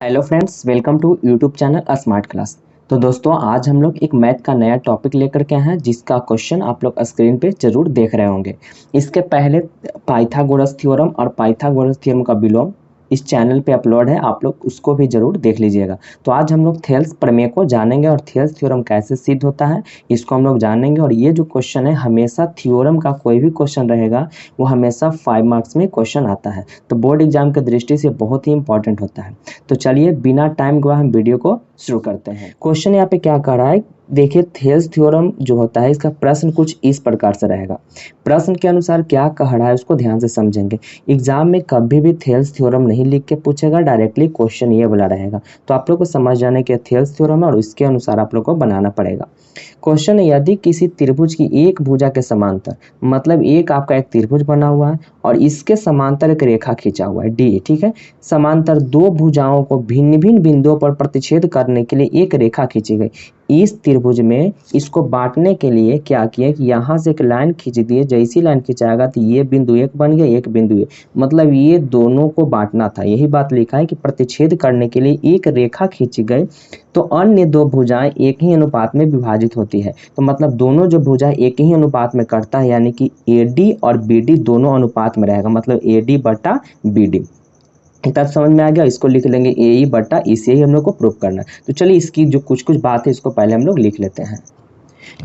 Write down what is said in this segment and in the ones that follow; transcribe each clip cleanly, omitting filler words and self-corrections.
Hello friends, welcome to YouTube channel smart class. तो दोस्तों, आज हम लोग एक मैथ का नया टॉपिक लेकर के आए हैं जिसका क्वेश्चन आप लोग स्क्रीन पे जरूर देख रहे होंगे। इसके पहले पाइथागोरस थ्योरम और पाइथागोरस थ्योरम का विलोम इस चैनल पे अपलोड है, आप लोग उसको भी जरूर देख लीजिएगा। तो आज हम लोग थेल्स प्रमेय को जानेंगे और थेल्स थ्योरम कैसे सिद्ध होता है इसको हम लोग जानेंगे। और ये जो क्वेश्चन है, हमेशा थ्योरम का कोई भी क्वेश्चन रहेगा वो हमेशा 5 मार्क्स में क्वेश्चन आता है, तो बोर्ड एग्जाम की दृष्टि से बहुत ही इंपॉर्टेंट होता है। तो चलिए बिना टाइम गवाए हम वीडियो को शुरू करते हैं। क्वेश्चन यहाँ पे क्या कह रहा है, देखिए थेल्स थ्योरम जो होता है इसका प्रश्न कुछ इस प्रकार से रहेगा। प्रश्न के अनुसार क्या कह रहा है उसको ध्यान से समझेंगे। एग्जाम में कभी भी थेल्स थ्योरम नहीं लिख के पूछेगा, डायरेक्टली क्वेश्चन ये वाला रहेगा। तो आप लोग को समझ जाने के थेल्स थ्योरम है और इसके अनुसार आप लोग को बनाना पड़ेगा। क्वेश्चन है, यदि किसी त्रिभुज की एक भुजा के समांतर, मतलब एक आपका एक त्रिभुज बना हुआ है और इसके समांतर एक रेखा खींचा हुआ है डी, ठीक है। समांतर दो भुजाओं को भिन्न भिन्न बिंदुओं पर प्रतिच्छेद करने के लिए एक रेखा खींची गई। इस त्रिभुज में इसको बांटने के लिए क्या किया कि यहाँ से एक लाइन खींच दिए, जैसी लाइन खिंचाएगा तो ये बिंदु एक बन गया, एक बिंदु एक, मतलब ये दोनों को बांटना था। यही बात लिखा है कि प्रतिच्छेद करने के लिए एक रेखा खींची गई तो अन्य दो भुजाएं एक ही अनुपात में विभाजित होती है। तो मतलब दोनों जो भुजाएं एक ही अनुपात में करता है, यानी कि AD और BD दोनों अनुपात में रहेगा, मतलब AD बटा BD। तब समझ में आ गया। इसको लिख लेंगे AE बटा EC, ही हम लोग को प्रूव करना है। तो चलिए इसकी जो कुछ कुछ बात है इसको पहले हम लोग लिख लेते हैं।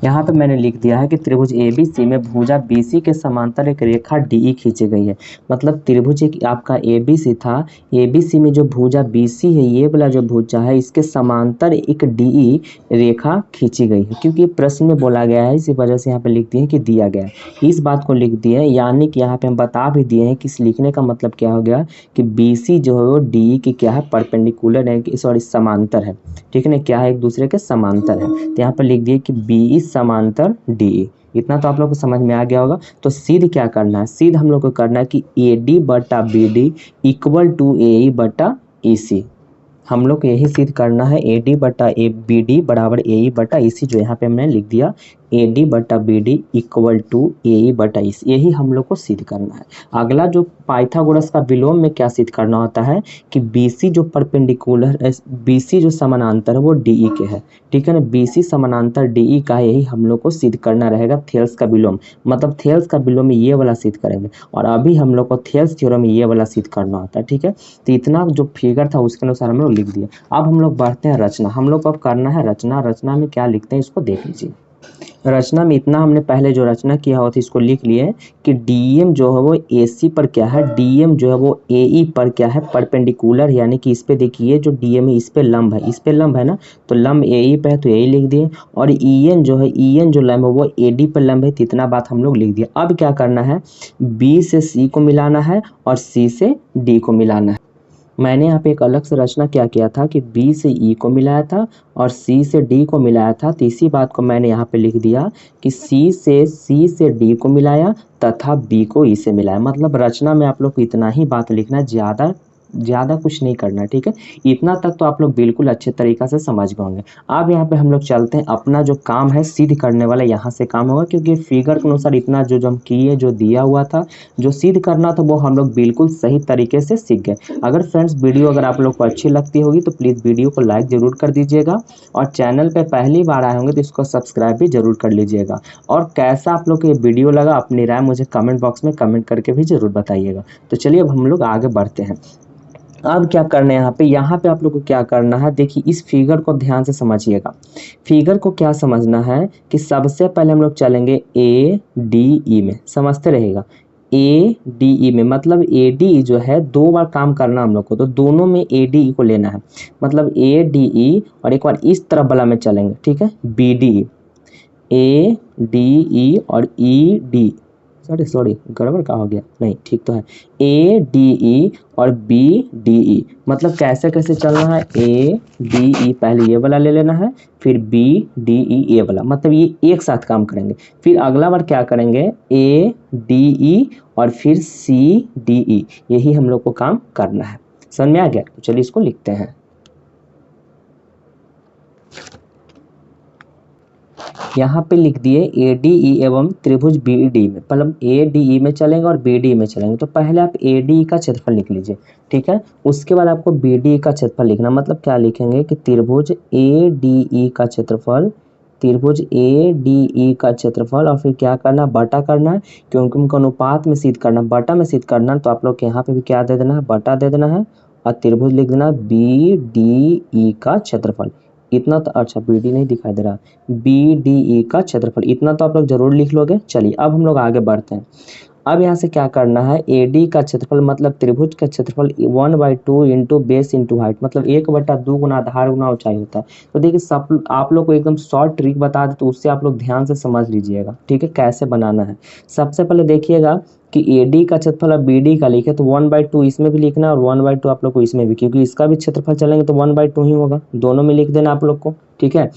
यहाँ पे मैंने लिख दिया है कि त्रिभुज ABC में भुजा BC के समांतर एक रेखा DE खींची गई है। मतलब त्रिभुज एक आपका ABC था, ABC में जो भुजा BC है, ये वाला जो भुजा है इसके समांतर एक DE रेखा खींची गई है। क्योंकि प्रश्न में बोला गया है, इसी वजह से यहाँ पे लिख दिए कि दिया गया है, इस बात को लिख दिए। यानी कि यहाँ पे हम बता भी दिए हैं कि इस लिखने का मतलब क्या हो गया कि BC जो है वो DE की क्या है, परपेंडिकुलर है, सॉरी समांतर है, ठीक है ना, क्या है, एक दूसरे के समांतर है। तो यहाँ पर लिख दिए कि BE समांतर DE। इतना तो आप लोग को समझ में आ गया होगा। तो सिद्ध क्या करना है, सिद्ध हम लोग को करना है कि AD बटा BD इक्वल टू AE बटा EC। हम लोग को यही सिद्ध करना है, AD बटा BD बराबर AE बटा EC, जो यहाँ पे हमने लिख दिया AD बटा BD इक्वल टू AE बटा EC, यही हम लोग को सिद्ध करना है। अगला जो पाइथागोरस का विलोम में क्या सिद्ध करना होता है कि BC जो परपेंडिकुलर, BC जो समानांतर है वो DE के है, ठीक है ना। BC समानांतर DE का, यही हम लोग को सिद्ध करना रहेगा थेल्स का विलोम। मतलब थेल्स का विलोम में ये वाला सिद्ध करेंगे और अभी हम लोग को थेल्स थ्योरम में ये वाला सिद्ध करना होता है, ठीक है। तो इतना जो फिगर था उसके अनुसार हम लोग लिख दिए। अब हम लोग बढ़ते हैं रचना। हम लोग को अब करना है रचना। रचना में क्या लिखते हैं इसको देख लीजिए। रचना में इतना हमने पहले जो रचना किया हुआ था इसको लिख लिए कि DM जो है वो AC पर क्या है, DM जो है वो AE पर क्या है, परपेंडिकुलर, यानी कि इस पे देखिए जो DM है इस पे लंब है, इस पे लंब है ना, तो लंब AE पे है तो यही लिख दिए। और EN जो है, EN जो लंब है वो AD पर लंब है, तो इतना बात हम लोग लिख दिए। अब क्या करना है, B से C को मिलाना है और C से D को मिलाना है। मैंने यहाँ पे एक अलग से रचना क्या किया था कि B से E को मिलाया था और C से D को मिलाया था। तो इसी बात को मैंने यहाँ पे लिख दिया कि C से D को मिलाया तथा B को E से मिलाया। मतलब रचना में आप लोग को इतना ही बात लिखना है, ज़्यादा कुछ नहीं करना, ठीक है। इतना तक तो आप लोग बिल्कुल अच्छे तरीक़ा से समझ गए होंगे। अब यहाँ पे हम लोग चलते हैं, अपना जो काम है सिद्ध करने वाला यहाँ से काम होगा, क्योंकि फिगर के अनुसार इतना जो हम किए, जो दिया हुआ था, जो सिद्ध करना था वो हम लोग बिल्कुल सही तरीके से सीख गए। अगर फ्रेंड्स वीडियो अगर आप लोग को अच्छी लगती होगी तो प्लीज़ वीडियो को लाइक ज़रूर कर दीजिएगा और चैनल पे पहली बार आए होंगे तो इसको सब्सक्राइब भी ज़रूर कर लीजिएगा। और कैसा आप लोग को ये वीडियो लगा, अपनी राय मुझे कमेंट बॉक्स में कमेंट करके भी ज़रूर बताइएगा। तो चलिए अब हम लोग आगे बढ़ते हैं। अब क्या करना है यहाँ पे आप लोग को क्या करना है, देखिए इस फिगर को ध्यान से समझिएगा। फिगर को क्या समझना है कि सबसे पहले हम लोग चलेंगे ADE में, समझते रहेगा। ADE में मतलब ADE जो है दो बार काम करना हम लोग को, तो दोनों में ADE को लेना है। मतलब ADE और एक बार इस तरफ वाला में चलेंगे, ठीक है, BDE, ADE और ED, सॉरी गड़बड़ का हो गया, नहीं ठीक तो है, ADE और BDE। मतलब कैसे कैसे चलना है, ADE पहले ये वाला ले लेना है, फिर BDE ये वाला, मतलब ये एक साथ काम करेंगे। फिर अगला बार क्या करेंगे, ADE और फिर CDE, यही हम लोग को काम करना है। समझ में आ गया। तो चलिए इसको लिखते हैं। यहाँ पे लिख दिए ADE एवं त्रिभुज BD में, मतलब ADE में चलेंगे और BD में चलेंगे। तो पहले आप ADE का क्षेत्रफल लिख लीजिए, ठीक है। उसके बाद आपको BDE का क्षेत्रफल लिखना, मतलब क्या लिखेंगे कि त्रिभुज ADE का क्षेत्रफल, त्रिभुज ADE का क्षेत्रफल, और फिर क्या करना, बटा करना है, क्योंकि उनको अनुपात में सिद्ध करना, बटा में सिद्ध करना। तो आप लोग के यहाँ पे भी क्या दे देना है, बटा दे देना है, और त्रिभुज लिख देना BDE का क्षेत्रफल इतना। तो अच्छा BD नहीं दिखाई दे रहा, BDE का क्षेत्रफल इतना तो आप लोग जरूर लिख लोगे। चलिए अब हम लोग आगे बढ़ते हैं। अब यहाँ से क्या करना है, AD का क्षेत्रफल मतलब त्रिभुज का क्षेत्रफल 1/2 इंटू बेस इंटू हाइट, मतलब 1/2 गुना आधार गुना ऊंचाई होता है। तो देखिए सब आप लोग को एकदम शॉर्ट ट्रिक बता दे, तो उससे आप लोग ध्यान से समझ लीजिएगा, ठीक है, कैसे बनाना है। सबसे पहले देखिएगा कि AD का क्षेत्रफल और BD का लिखे तो 1/2 इसमें भी लिखना है और 1/2 आप लोग को इसमें भी, क्योंकि इसका भी क्षेत्रफल चलेंगे तो 1/2 ही होगा, दोनों में लिख देना आप लोग को, ठीक है।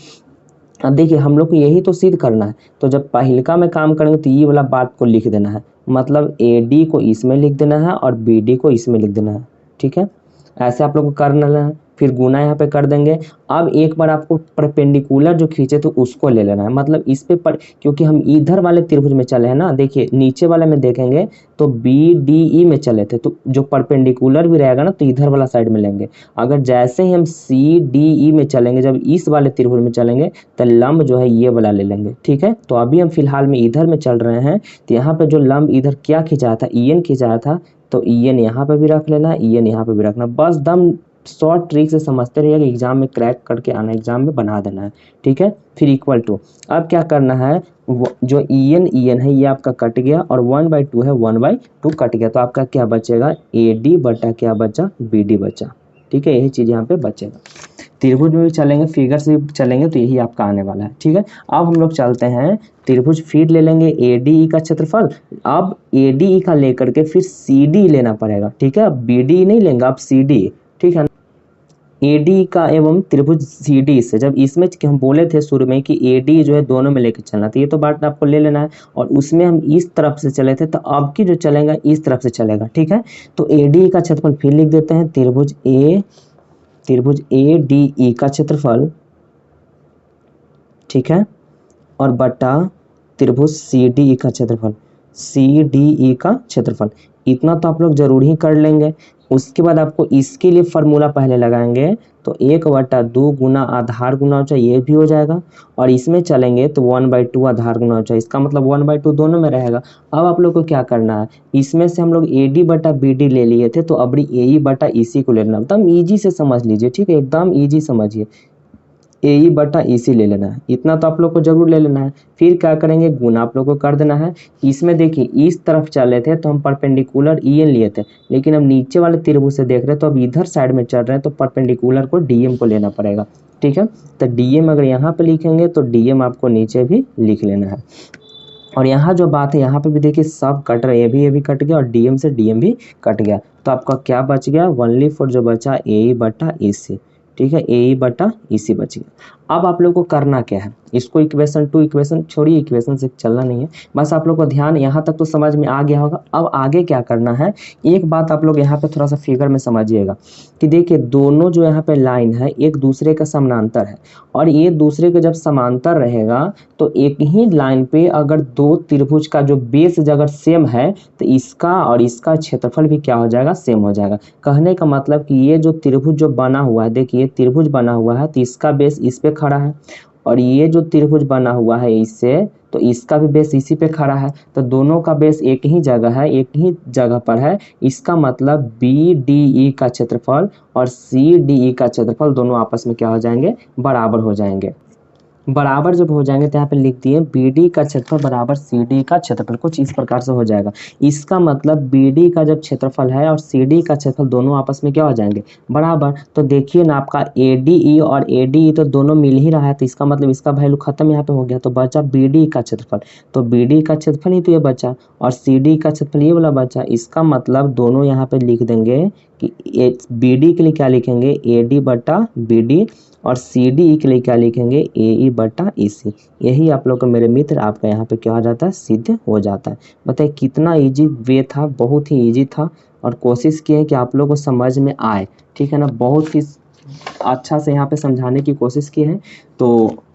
अब देखिए हम लोग को यही तो सिद्ध करना है, तो जब पहिलका में काम करेंगे तो ये वाला बात को लिख देना है, मतलब AD को इसमें लिख देना है और BD को इसमें लिख देना है, ठीक है। ऐसे आप लोग को करना है, फिर गुना यहाँ पे कर देंगे। अब एक बार आपको परपेंडिकुलर जो खींचे तो उसको ले लेना है, मतलब इस पे क्योंकि हम इधर वाले त्रिभुज में चले हैं ना, देखिए नीचे वाले में देखेंगे तो BDE में चले थे, तो जो परपेंडिकुलर भी रहेगा ना तो इधर वाला साइड में लेंगे। अगर जैसे ही हम CDE में चलेंगे, जब इस वाले त्रिभुज में चलेंगे तो लंब जो है ये वाला ले लेंगे, ठीक है। तो अभी हम फिलहाल में इधर में चल रहे हैं, तो यहाँ पे जो लंब इधर क्या खिंचाया था, EN खिंचाया था, तो EN यहाँ पे भी रख लेना है, EN यहाँ पे भी रखना, बस दम शॉर्ट ट्रिक से समझते रहिएगा, एग्जाम में क्रैक करके आना, एग्जाम में बना देना है, ठीक है। फिर इक्वल टू, अब क्या करना है, जो EN है ये आपका कट गया और 1/2 है 1/2 कट गया, तो आपका क्या बचेगा, AD बटा क्या बचा, BD बचा, ठीक है। यही चीज़ यहाँ पे बचेगा। त्रिभुज में भी चलेंगे, फिगर से भी चलेंगे, तो यही आपका आने वाला है, ठीक है। अब हम लोग चलते हैं त्रिभुज, फिर ले लेंगे ADE का क्षेत्रफल। अब ADE का लेकर के फिर CD लेना पड़ेगा, ठीक है। अब BD नहीं लेंगे, अब CD, ठीक है। AD का एवं त्रिभुज CD से, जब इसमें कि हम बोले थे शुरू में कि AD जो है दोनों में लेकर चलना, तो ये तो बात आपको ले लेना है। और उसमें हम इस तरफ से चले थे, तो अब की जो चलेगा इस तरफ से चलेगा, ठीक है। तो ADE का क्षेत्रफल फिर लिख देते हैं, त्रिभुज ADE का क्षेत्रफल, ठीक है, और बटा त्रिभुज CDE का क्षेत्रफल, CDE का क्षेत्रफल इतना तो आप लोग जरूर ही कर लेंगे। उसके बाद आपको इसके लिए फार्मूला पहले लगाएंगे, तो 1/2 गुना आधार गुना ऊंचाई ये भी हो जाएगा, और इसमें चलेंगे तो 1/2 आधार गुना ऊंचाई, इसका मतलब 1/2 दोनों में रहेगा। अब आप लोग को क्या करना है, इसमें से हम लोग AD बटा BD ले लिए थे, तो अब AE बटा EC को लेना, एकदम ईजी से समझ लीजिए, ठीक है, एकदम ईजी समझिए। AE बटा EC ले लेना है, इतना तो आप लोग को जरूर ले लेना है। फिर क्या करेंगे, गुना आप लोग को कर देना है। इसमें देखिए इस तरफ चले थे तो हम परपेंडिकुलर EN लिए थे, लेकिन हम नीचे वाले त्रिभुज से देख रहे हैं तो अब इधर साइड में चल रहे हैं, तो परपेंडिकुलर को DM को लेना पड़ेगा, ठीक है। तो DM अगर यहाँ पे लिखेंगे तो DM आपको नीचे भी लिख लेना है। और यहाँ जो बात है, यहाँ पे भी देखिए सब कट रहे हैं, ये भी कट गया और DM से DM भी कट गया, तो आपका क्या बच गया, 1/4 जो बचा AE बटा EC, ठीक है, AE बटा EC बच गया। अब आप लोग को करना क्या है, इसको इक्वेशन 2, इक्वेशन छोड़िए, इक्वेशन से चलना नहीं है, बस आप लोग को ध्यान यहाँ तक तो समझ में आ गया होगा। अब आगे क्या करना है, एक बात आप लोग यहाँ पे थोड़ा सा फिगर में समझिएगा कि देखिए दोनों जो यहाँ पे लाइन है एक दूसरे का समानांतर है, और ये दूसरे के जब समांतर रहेगा तो एक ही लाइन पे अगर दो त्रिभुज का जो बेस अगर सेम है तो इसका और इसका क्षेत्रफल भी क्या हो जाएगा, सेम हो जाएगा। कहने का मतलब कि ये जो त्रिभुज जो बना हुआ है, देखिए त्रिभुज बना हुआ है तो इसका बेस इस पे खड़ा है, और ये जो त्रिभुज बना हुआ है इससे, तो इसका भी बेस इसी पे खड़ा है, तो दोनों का बेस एक ही जगह है, एक ही जगह पर है। इसका मतलब BDE का क्षेत्रफल और CDE का क्षेत्रफल दोनों आपस में क्या हो जाएंगे, बराबर हो जाएंगे। बराबर जब हो जाएंगे तो यहाँ पे लिख दिए BD का क्षेत्रफल बराबर CD का क्षेत्रफल, कुछ इस प्रकार से हो जाएगा। इसका मतलब BD का जब क्षेत्रफल है और CD का क्षेत्रफल दोनों आपस में क्या हो जाएंगे, बराबर। तो देखिए ना आपका ADE और ADE तो दोनों मिल ही रहा है, तो इसका मतलब इसका वैल्यू खत्म यहाँ पे हो गया, तो बचा BD का क्षेत्रफल, तो BD का क्षेत्रफल ही तो ये बचा और CD का क्षेत्रफल ये वाला बचा। इसका मतलब दोनों यहाँ पे लिख देंगे कि BD के लिए क्या लिखेंगे, AD बटा BD, और CDE के लिए क्या लिखेंगे, AE बटा EC। यही आप लोग को मेरे मित्र आपका यहाँ पे क्या हो जाता है, सिद्ध हो जाता है। बताइए कितना इजी वे था, बहुत ही इजी था, और कोशिश की है कि आप लोग को समझ में आए, ठीक है ना, बहुत ही अच्छा से यहाँ पे समझाने की कोशिश की है। तो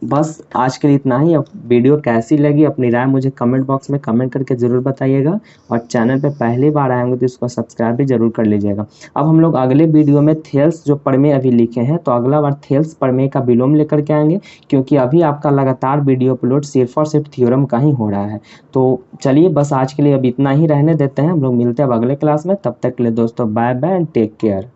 बस आज के लिए इतना ही। अब वीडियो कैसी लगी अपनी राय मुझे कमेंट बॉक्स में कमेंट करके ज़रूर बताइएगा, और चैनल पे पहली बार आए होंगे तो इसको सब्सक्राइब भी ज़रूर कर लीजिएगा। अब हम लोग अगले वीडियो में थेल्स जो प्रमेय अभी लिखे हैं, तो अगला बार थेल्स प्रमेय का विलोम लेकर के आएंगे, क्योंकि अभी आपका लगातार वीडियो अपलोड सिर्फ और सिर्फ थ्योरम का ही हो रहा है। तो चलिए बस आज के लिए अब इतना ही रहने देते हैं, हम लोग मिलते हैं अब अगले क्लास में। तब तक के लिए दोस्तों bye bye and take care.